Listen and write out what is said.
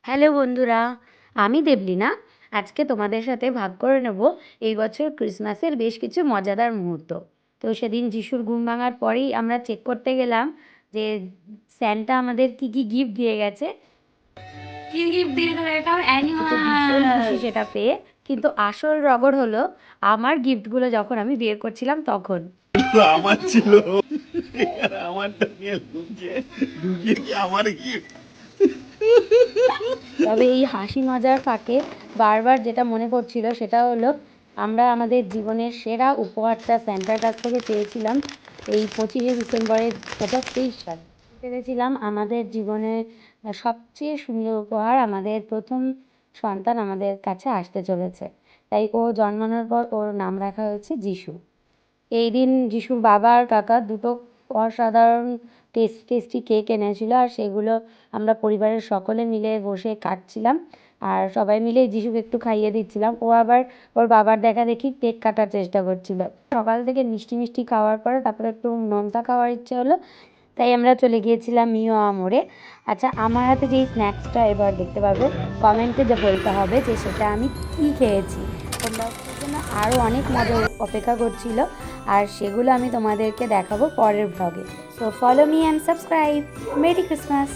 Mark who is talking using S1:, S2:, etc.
S1: Hello বন্ধুরা, আমি দেবলীনা। আজকে তোমাদের সাথে ভাগ করে নেব এই বছর ক্রিসমাসের বেশ কিছু মজাদার মুহূর্ত। তো সেদিন যিশুর ঘুম ভাঙার পরেই আমরা চেক করতে গেলাম যে স্যান্টা আমাদের কি কি গিফট দিয়ে গেছে।
S2: কি গিফট দিল এটা
S1: তো ভীষণ খুশি
S2: অ্যানিমাল।
S1: সেটা পেয়ে, কিন্তু আসল রগড় হলো আমার গিফটগুলো যখন আমি বের করছিলাম তখন।
S3: আমার ছিল আর আমারটা নিয়ে লুকিয়ে লুকিয়ে কি আমার গিফট।
S1: তবে এই হাসি মজার ফাঁকে বারবার যেটা মনে পড়ছিল সেটা হলো আমরা আমাদের জীবনের সেরা উপহারটা স্যান্টার কাছ থেকে পেয়েছিলাম এই 25শে ডিসেম্বরের 2023 সাল। পেরেছিলাম আমাদের জীবনের সবচেয়ে সুন্দর উপহার, আমাদের প্রথম সন্তান আমাদের কাছে আসতে চলেছে। তাই ও জন্মানোর পর ওর নাম রাখা হয়েছে যিশু। এই দিন যিশুর বাবা আর কাকা দুটো অসাধারণ টেস্টি কেক এনেছিল, আর সেগুলো আমরা পরিবারের সকলে মিলে বসে কাটছিলাম আর সবাই মিলে যিশুকে একটু খাইয়ে দিচ্ছিলাম। ও আবার ওর বাবার দেখা দেখি কেক কাটার চেষ্টা করছিল। সকাল থেকে মিষ্টি মিষ্টি খাওয়ার পরে তারপরে একটু নোনতা খাওয়ার ইচ্ছে হলো, তাই আমরা চলে গিয়েছিলাম মিও আমোরে। আচ্ছা, আমার হাতে যেই স্ন্যাক্সটা এবার দেখতে পাবে, কমেন্টে যে বলতে হবে যে সেটা আমি কী খেয়েছি। তোমরা ওটার জন্য আরও অনেক মজা অপেক্ষা করছিল, আর সেগুলো আমি তোমাদেরকে দেখাবো পরের ব্লগে। So follow me and subscribe. Merry Christmas.